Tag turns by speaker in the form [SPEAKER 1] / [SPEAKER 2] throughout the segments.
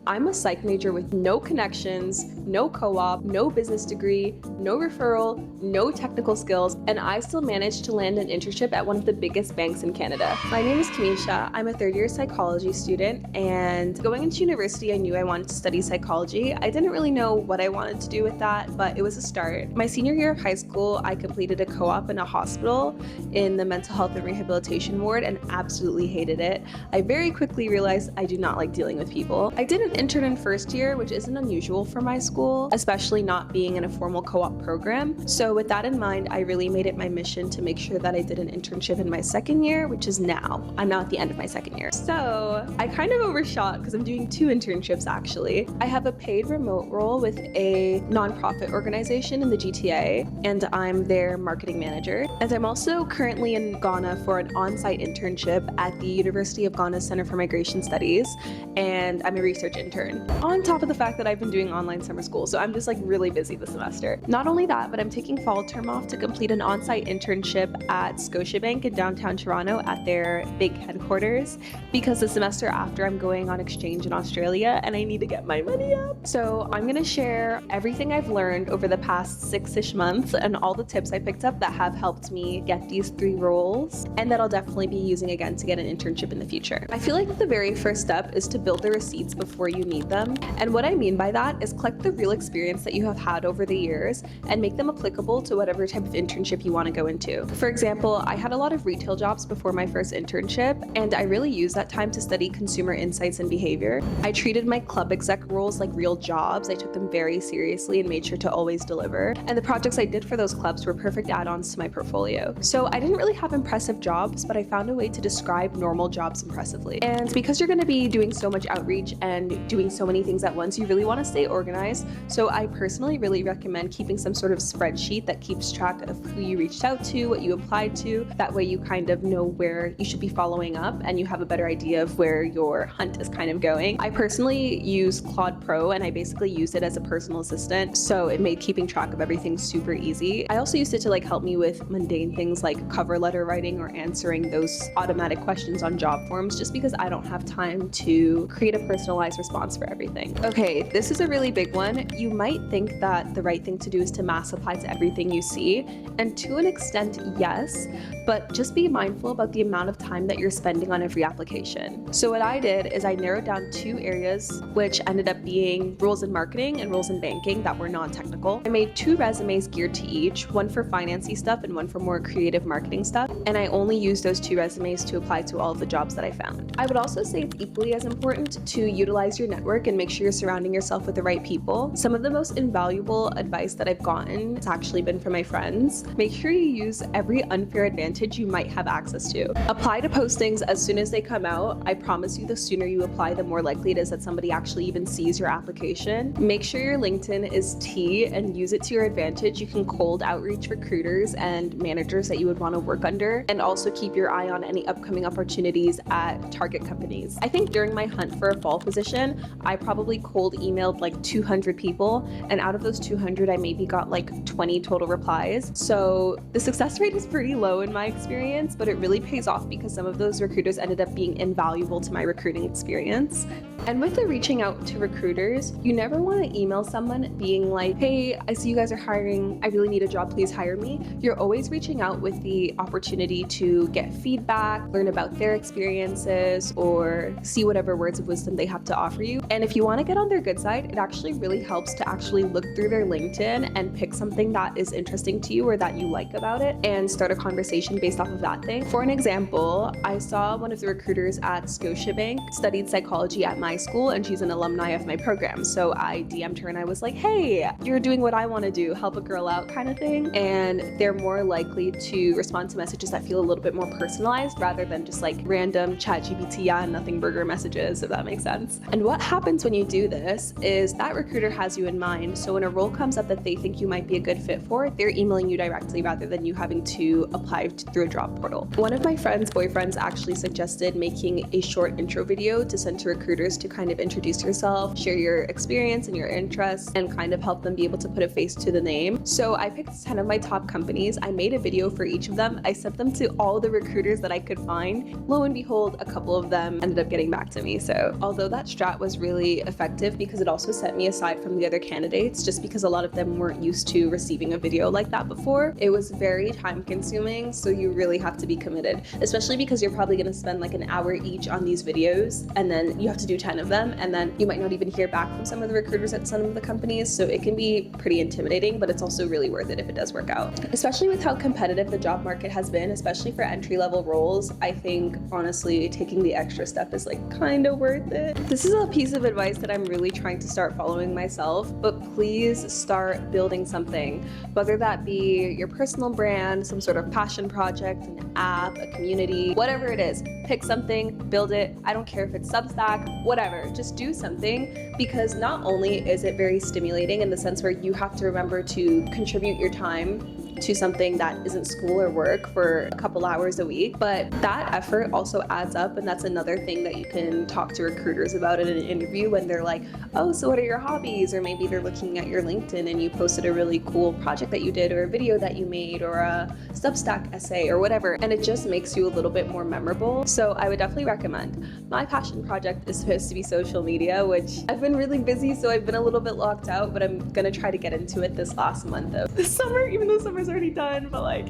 [SPEAKER 1] I'm a psych major with no connections, no co-op, no business degree, no referral, no technical skills, and I still managed to land an internship at one of the biggest banks in Canada. My name is Kembh. I'm a third-year psychology student, and going into university, I knew I wanted to study psychology. I didn't really know what I wanted to do with that, but it was a start. My senior year of high school, I completed a co-op in a hospital in the mental health and rehabilitation ward and absolutely hated it. I very quickly realized I do not like dealing with people. I did an intern in first year, which isn't unusual for my school, especially not being in a formal co-op program. So with that in mind, I really made it my mission to make sure that I did an internship in my second year, which is now. I'm now at the end of my second year. So I kind of overshot because I'm doing 2 internships actually. I have a paid remote role with a nonprofit organization in the GTA, and I'm their marketing manager. And I'm also currently in Ghana for an on-site internship at the University of Ghana's Center for Migration Studies, and I'm a research intern. On top of the fact that I've been doing online summer school, so I'm just like really busy this semester. Not only that, but I'm taking fall term off to complete an on-site internship at Scotiabank in downtown Toronto at their big headquarters, because the semester after I'm going on exchange in Australia and I need to get my money up. So I'm gonna share everything I've learned over the past 6-ish months and all the tips I picked up that have helped me get these 3 roles, and that I'll definitely be using again to get an internship in the future. I feel like the very first step is to build the receipts before you need them. And what I mean by that is collect the real experience that you have had over the years and make them applicable to whatever type of internship you want to go into. For example, I had a lot of retail jobs before my first internship, and I really used that time to study consumer insights and behavior. I treated my club exec roles like real jobs. I took them very seriously and made sure to always deliver. And the projects I did for those clubs were perfect add-ons to my portfolio. So I didn't really have impressive jobs, but I found a way to describe normal jobs impressively. And because you're going to be doing so much outreach and doing so many things at once, you really want to stay organized. So I personally really recommend keeping some sort of spreadsheet that keeps track of who you reached out to, what you applied to. That way you kind of know where you should be following up and you have a better idea of where your hunt is kind of going. I personally use Claude Pro, and I basically used it as a personal assistant, so it made keeping track of everything super easy. I also used it to like help me with mundane things like cover letter writing or answering those automatic questions on job forms, just because I don't have time to create a personalized response for everything. Okay, this is a really big one. You might think that the right thing to do is to mass apply to everything you see, and to an extent, yes, but just be mindful about the amount of time that you're spending on every application. So what I did is I narrowed down 2 areas, which ended up being roles in marketing and roles in banking that were non-technical. I made 2 resumes geared to each, one for financy stuff and one for more creative marketing stuff, and I only used those 2 resumes to apply to all of the jobs that I found. I would also say it's equally as important to utilize your network and make sure you're surrounding yourself with the right people. Some of the most invaluable advice that I've gotten has actually been from my friends. Make sure you use every unfair advantage you might have access to. Apply to postings as soon as they come out. I promise you, the sooner you apply, the more likely it is that somebody actually even sees your application. Make sure your LinkedIn is T and use it to your advantage. You can cold outreach recruiters and managers that you would want to work under, and also keep your eye on any upcoming opportunities at target companies. I think during my hunt for a fall position, I probably cold emailed like 200 people, and out of those 200, I maybe got like 20 total replies. So the success rate is pretty low in my experience, but it really pays off because some of those recruiters ended up being invaluable to my recruiting experience. And with the reaching out to recruiters, you never want to email someone being like, hey, I see you guys are hiring, I really need a job, please hire me. You're always reaching out with the opportunity to get feedback, learn about their experiences, or see whatever words of wisdom they have to offer you. And if you want to get on their good side, it actually really helps to actually look through their LinkedIn and pick something that is interesting to you or that you like about it and start a conversation based off of that thing. For an example, I saw one of the recruiters at Scotiabank studied psychology at my school, and she's an alumni of my program. So I DM'd her and I was like, hey, you're doing what I want to do, help a girl out kind of thing. And they're more likely to respond to messages that feel a little bit more personalized rather than just like random ChatGPT, yeah, nothing burger messages, if that makes sense. And what happens when you do this is that recruiter has you in mind. So when a role comes up that they think you might be a good fit for, they're emailing you directly rather than you having to apply through a job portal. One of my friend's boyfriends actually suggested making a short intro video to send to recruiters to kind of introduce yourself, share your experience and your interests, and kind of help them be able to put a face to the name. So I picked 10 of my top companies. I made a video for each of them. I sent them to all the recruiters that I could find. Lo and behold, a couple of them ended up getting back to me. So although that strat that was really effective because it also set me aside from the other candidates, just because a lot of them weren't used to receiving a video like that before. It was very time consuming, so you really have to be committed, especially because you're probably going to spend like an hour each on these videos, and then you have to do 10 of them, and then you might not even hear back from some of the recruiters at some of the companies, so it can be pretty intimidating, but it's also really worth it if it does work out. Especially with how competitive the job market has been, especially for entry-level roles, I think honestly taking the extra step is like kind of worth it. This is a piece of advice that I'm really trying to start following myself, but please start building something, whether that be your personal brand, some sort of passion project, an app, a community, whatever it is. Pick something, build it. I don't care if it's Substack, whatever, just do something, because not only is it very stimulating in the sense where you have to remember to contribute your time to something that isn't school or work for a couple hours a week, but that effort also adds up, and that's another thing that you can talk to recruiters about in an interview when they're like, oh, so what are your hobbies? Or maybe they're looking at your LinkedIn and you posted a really cool project that you did, or a video that you made, or a Substack essay or whatever, and it just makes you a little bit more memorable. So I would definitely recommend. My passion project is supposed to be social media, which I've been really busy, so I've been a little bit locked out, but I'm gonna try to get into it this last month of this summer, even though summer's already done, but like,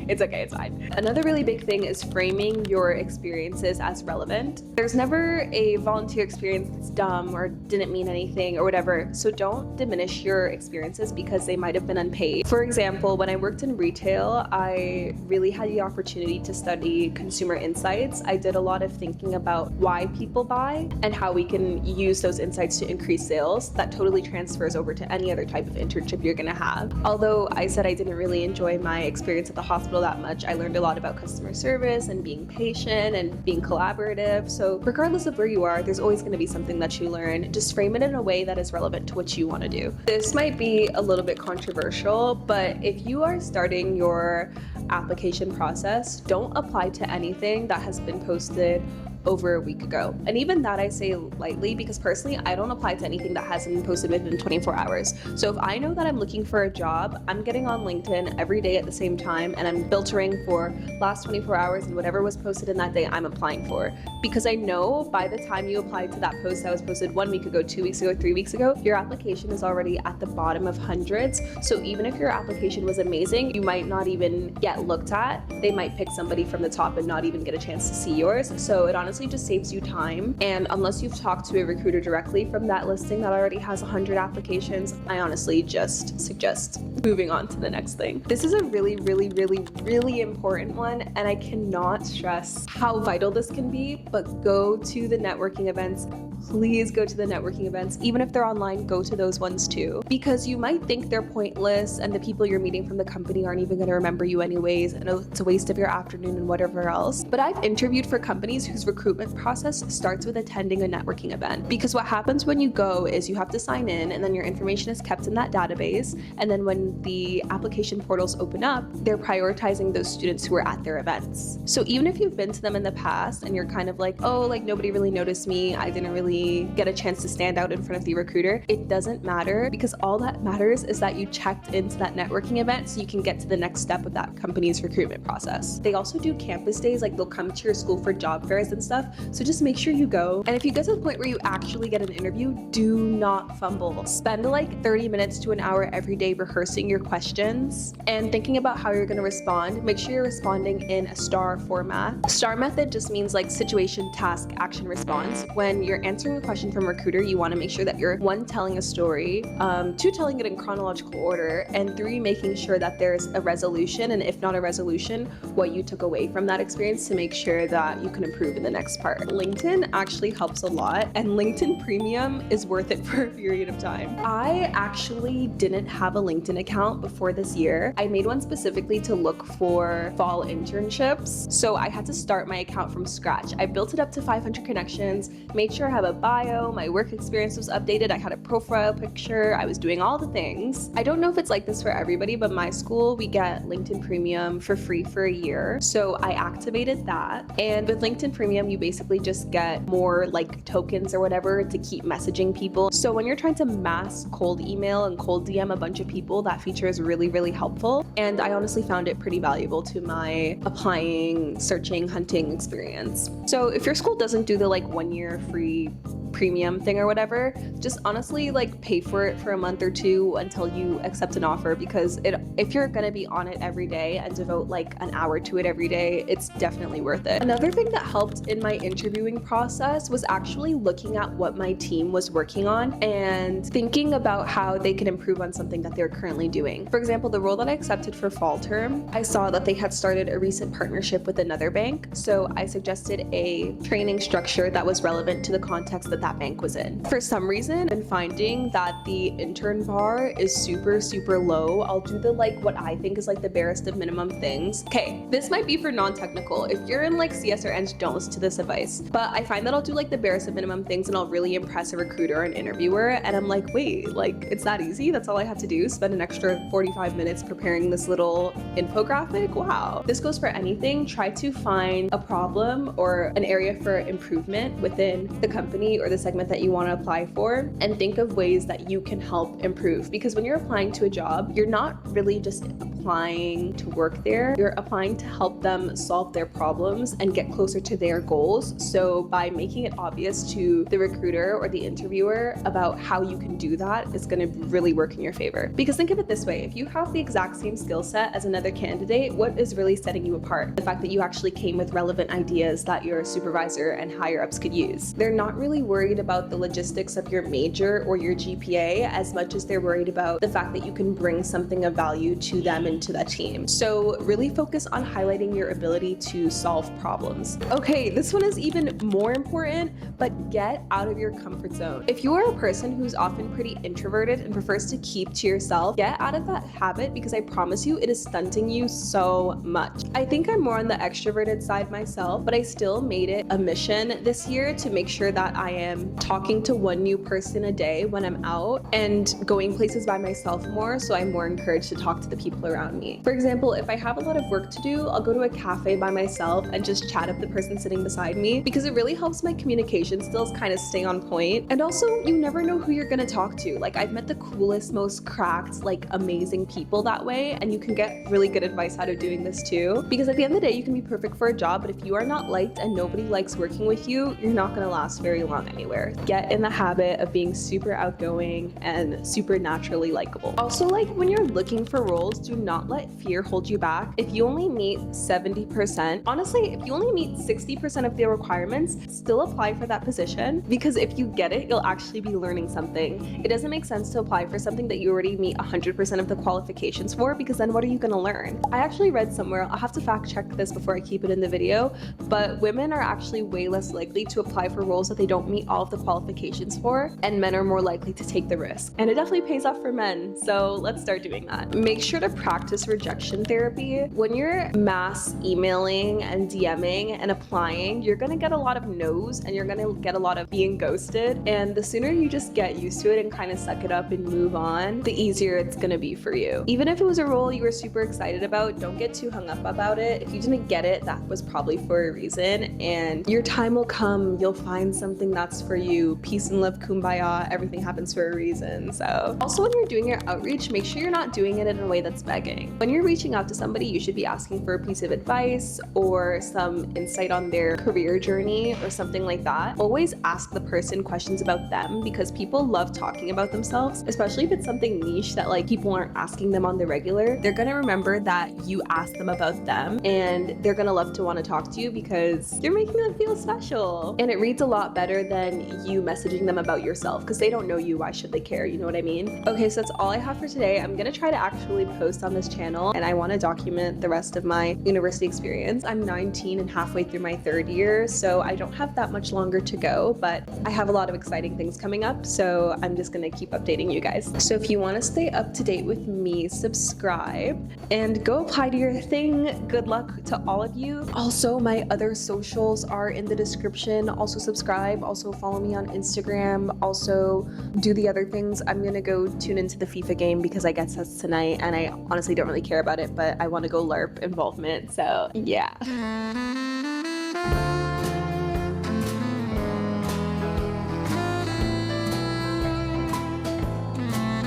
[SPEAKER 1] it's okay, it's fine. Another really big thing is framing your experiences as relevant. There's never a volunteer experience that's dumb or didn't mean anything or whatever, so don't diminish your experiences because they might have been unpaid. For example, when I worked in retail, I really had the opportunity to study consumer insights. I did a lot of thinking about why people buy and how we can use those insights to increase sales. That totally transfers over to any other type of internship you're gonna have. Although I said I didn't really enjoy my experience at the hospital that much, I learned a lot about customer service and being patient and being collaborative. So regardless of where you are, there's always going to be something that you learn. Just frame it in a way that is relevant to what you want to do. This might be a little bit controversial, but if you are starting your application process, don't apply to anything that has been posted over a week ago. And even that I say lightly, because personally I don't apply to anything that hasn't been posted within 24 hours. So if I know that I'm looking for a job, I'm getting on LinkedIn every day at the same time, and I'm filtering for last 24 hours and whatever was posted in that day I'm applying for. Because I know by the time you apply to that post that was posted 1 week ago, 2 weeks ago, 3 weeks ago, your application is already at the bottom of hundreds. So even if your application was amazing, you might not even get looked at. They might pick somebody from the top and not even get a chance to see yours. So it honestly just saves you time, and unless you've talked to a recruiter directly from that listing that already has 100 applications, I honestly just suggest moving on to the next thing. This is a really important one, and I cannot stress how vital this can be, but go to the networking events. Please go to the networking events. Even if they're online, go to those ones too, because you might think they're pointless and the people you're meeting from the company aren't even going to remember you anyways, and it's a waste of your afternoon and whatever else. But I've interviewed for companies whose recruitment process starts with attending a networking event, because what happens when you go is you have to sign in, and then your information is kept in that database, and then when the application portals open up, they're prioritizing those students who are at their events. So even if you've been to them in the past and you're kind of like, oh, like nobody really noticed me, I didn't really get a chance to stand out in front of the recruiter, it doesn't matter, because all that matters is that you checked into that networking event so you can get to the next step of that company's recruitment process. They also do campus days, like they'll come to your school for job fairs and stuff, so just make sure you go. And if you get to the point where you actually get an interview, do not fumble. Spend like 30 minutes to an hour every day rehearsing your questions and thinking about how you're going to respond. Make sure you're responding in a STAR format. STAR method just means like situation, task, action, response. When you're answering a question from a recruiter, you want to make sure that you're 1, telling a story, 2, telling it in chronological order, and 3, making sure that there's a resolution, and if not a resolution, what you took away from that experience to make sure that you can improve in the next part. LinkedIn actually helps a lot, and LinkedIn Premium is worth it for a period of time. I actually didn't have a LinkedIn account before this year. I made one specifically to look for fall internships, so I had to start my account from scratch. I built it up to 500 connections, made sure I have a bio, my work experience was updated, I had a profile picture, I was doing all the things. I don't know if it's like this for everybody, but my school, we get LinkedIn Premium for free for a year, so I activated that. And with LinkedIn Premium, you basically just get more like tokens or whatever to keep messaging people. So when you're trying to mass cold email and cold DM a bunch of people, that feature is really helpful. And I honestly found it pretty valuable to my applying, searching, hunting experience. So if your school doesn't do the like 1 year free premium thing or whatever, just honestly like pay for it for a month or two until you accept an offer, because if you're gonna be on it every day and devote like an hour to it every day, it's definitely worth it. Another thing that helped in my interviewing process was actually looking at what my team was working on and thinking about how they can improve on something that they're currently doing. For example, the role that I accepted for fall term, I saw that they had started a recent partnership with another bank, so I suggested a training structure that was relevant to the context that that bank was in. For some reason, I've been finding that the intern bar is super low. I'll do the like what I think is like the barest of minimum things. Okay, this might be for non-technical. If you're in like CS or Eng, don't listen to this advice. But I find that I'll do like the barest of minimum things and I'll really impress a recruiter or an interviewer, and I'm like, wait, like it's that easy? That's all I have to do? Spend an extra 45 minutes preparing this little infographic? Wow. This goes for anything. Try to find a problem or an area for improvement within the company or the segment that you want to apply for, and think of ways that you can help improve. Because when you're applying to a job, you're not really just applying to work there, you're applying to help them solve their problems and get closer to their goals. So by making it obvious to the recruiter or the interviewer about how you can do that, it's going to really work in your favor. Because think of it this way, if you have the exact same skill set as another candidate, what is really setting you apart? The fact that you actually came with relevant ideas that your supervisor and higher ups could use. They're not really worried about the logistics of your major or your GPA as much as they're worried about the fact that you can bring something of value to them and to that team. So really focus on highlighting your ability to solve problems. Okay, this one is even more important, but get out of your comfort zone. If you are a person who's often pretty introverted and prefers to keep to yourself, get out of that habit, because I promise you it is stunting you so much. I think I'm more on the extroverted side myself, but I still made it a mission this year to make sure that I am talking to one new person a day when I'm out and going places by myself more, so I'm more encouraged to talk to the people around me. For example, if I have a lot of work to do, I'll go to a cafe by myself and just chat up the person sitting beside me, because it really helps my communication skills kind of stay on point. And also, you never know who you're gonna talk to. Like, I've met the coolest, most cracked, like amazing people that way, and you can get really good advice out of doing this too. Because at the end of the day, you can be perfect for a job, but if you are not liked and nobody likes working with you, you're not gonna last very long anywhere. Get in the habit of being super outgoing and super naturally likable. Also, like when you're looking for roles, do not let fear hold you back. If you only meet 70%, honestly, if you only meet 60% of the requirements, still apply for that position, because if you get it, you'll actually be learning something. It doesn't make sense to apply for something that you already meet 100% of the qualifications for, because then what are you gonna learn? I actually read somewhere, I'll have to fact check this before I keep it in the video, but women are actually way less likely to apply for roles that they don't meet all of the qualifications for, and men are more likely to take the risk. And it definitely pays off for men, so let's start doing that. Make sure to practice rejection therapy. When you're mass emailing and DMing and applying, you're gonna get a lot of no's and you're gonna get a lot of being ghosted, and the sooner you just get used to it and kind of suck it up and move on, the easier it's gonna be for you. Even if it was a role you were super excited about, don't get too hung up about it. If you didn't get it, that was probably for a reason, and your time will come. You'll find something that's for you. Peace and love, kumbaya, everything happens for a reason. So also, when you're doing your outreach, make sure you're not doing it in a way that's begging. When you're reaching out to somebody, you should be asking for a piece of advice or some insight on their career journey or something like that. Always ask the person questions about them, because people love talking about themselves, especially if it's something niche that like people aren't asking them on the regular. They're gonna remember that you asked them about them, and they're gonna love to want to talk to you because you're making them feel special. And it reads a lot better than you messaging them about yourself, because they don't know you. Why should they care? You know what I mean? Okay, so that's all I have for today. I'm gonna try to actually post on this channel, and I want to document the rest of my university experience. I'm 19 and halfway through my third year, so I don't have that much longer to go, but I have a lot of exciting things coming up, so I'm just gonna keep updating you guys. So if you want to stay up to date with me, subscribe and go apply to your thing. Good luck to all of you. Also, my other socials are in the description. Also subscribe, also follow me on Instagram, also do the other things. I'm gonna go tune into the FIFA game because I get sets tonight, and I honestly don't really care about it, but I want to go LARP involvement, so yeah.